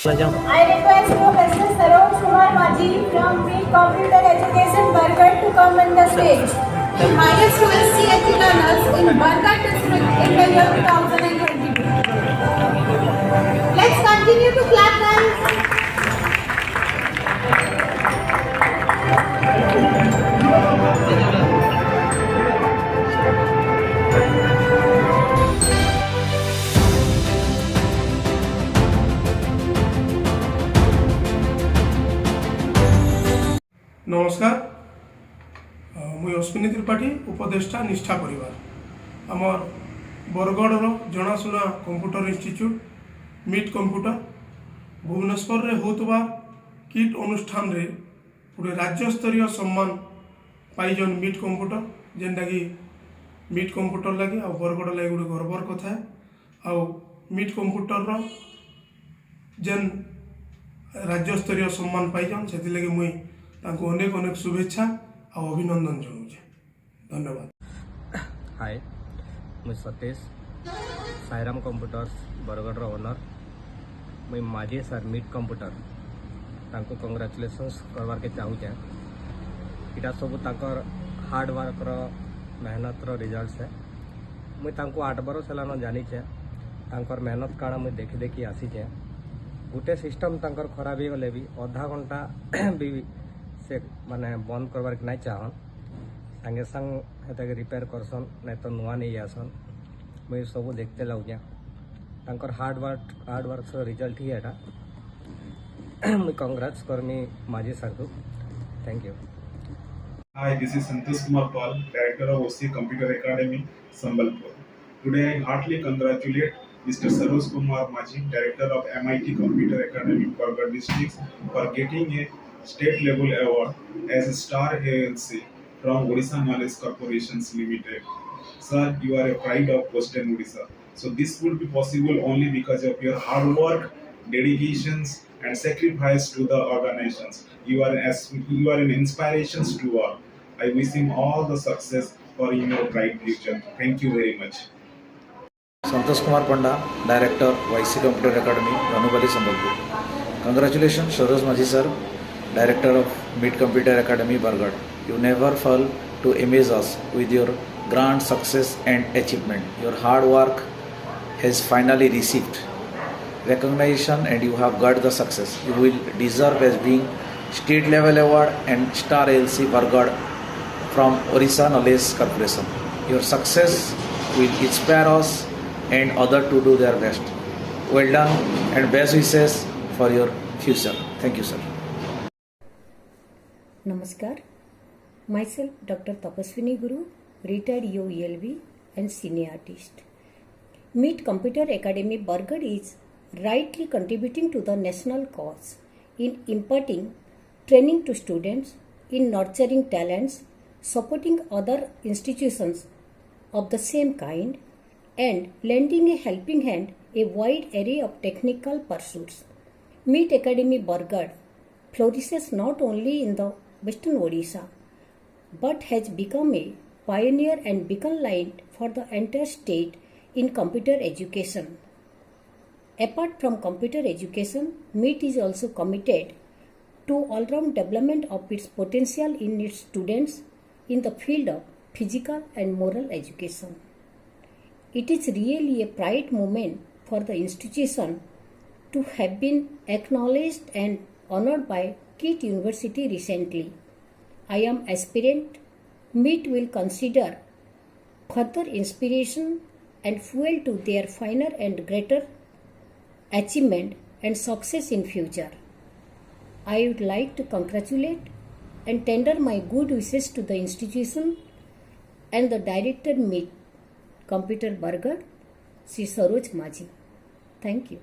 I request Professor Saroj Kumar Maji from MIIT Computer Education Bargat to come on the stage. The highest OSCIT learners in Bargat district in the year 2022. Let's continue to clap them. नमस्कार मुई अश्विनी त्रिपाठी उपदेष्टा निष्ठा परिवार आमर बरगढ़ जनाशुना computer institute meet computer Bhubaneswar रे होतबा kit अनुष्ठान रे पूरे राज्य स्तरीय सम्मान पाइजन मीट कंप्यूटर जेनटा कि मीट कंप्यूटर लगे आ बरगढ़ लगे गोटे गर्वर कथा है आ मीट कंप्यूटर जेन राज्य स्तरीय सम्मान पाइजन से लगे मुई तांको अनेक अनेक शुभेच्छा और अभिनंदन जनाऊे धन्यवाद। हाय मुझे सतीश साईराम कंप्यूटर्स बरगढ़ ओनर मुई माझी सर मीट कंप्यूटर तांको कंग्रेचुलेशंस करवार के चाहूचे इटा सब तांकर हार्ड वर्क मेहनत रिजल्ट है मुई तांको 8 बरस हेलान जानीचे तांकर मेहनत काण मुई देखी देखी आसीचे गोटे सिस्टम तांकर खराब हो गले भी अधा घंटा भी से माने बंद करवार के नहीं चाहन संगे संग हेता के रिपेयर करसन नहीं तो नुआ नहीं आसन मुझे सब देखते लगे तांकर हार्ड वर्क रिजल्ट ही है मुझे कंग्रेट्स करमी माझी सर को thank you. Hi, this is Santosh Kumar Pal, Director of OSCIT Computer Academy, Sambalpur. Today I heartily congratulate Mr. Saroj Kumar Maji, Director of MIIT Computer Academy, Bargat District, for getting a state level award as a star ALC from Odisha Knowledge Corporations Limited. Sir, you are a pride of Western Odisha. So this would be possible only because of your hard work, dedications and sacrifice to the organizations. You are an inspiration to all. I wish him all the success for your bright future. Thank you very much. Santosh Kumar Panda, Director, YC Computer Academy, Ranubali, Sambalpur. Congratulations, Saroj Maji sir, Director of MIIT Computer Academy, Bargat. You never fail to amaze us with your grand success and achievement. Your hard work has finally received recognition and you have got the success. You will deserve as being state level award and star ALC Bargat from Odisha Knowledge Corporation. Your success will inspire us and others to do their best. Well done and best wishes for your future. Thank you, sir. Namaskar. Myself Dr. Tapaswini Guru, retired EOELV and senior artist. MIIT Computer Academy Bargat is rightly contributing to the national cause in imparting training to students, in nurturing talents, supporting other institutions of the same kind, and lending a helping hand a wide array of technical pursuits. MIIT Academy Bargat flourishes not only in the Western Odisha, but has become a pioneer and beacon light for the entire state in computer education. Apart from computer education, MIIT is also committed to all-round development of its potential in its students in the field of physical and moral education. It is really a pride moment for the institution to have been acknowledged and honored by KIIT University recently. I am aspirant. MIIT will consider further inspiration and fuel to their finer and greater achievement and success in future. I would like to congratulate and tender my good wishes to the institution and the Director MIIT Computer Bargat, Sri Saroj Maji. Thank you.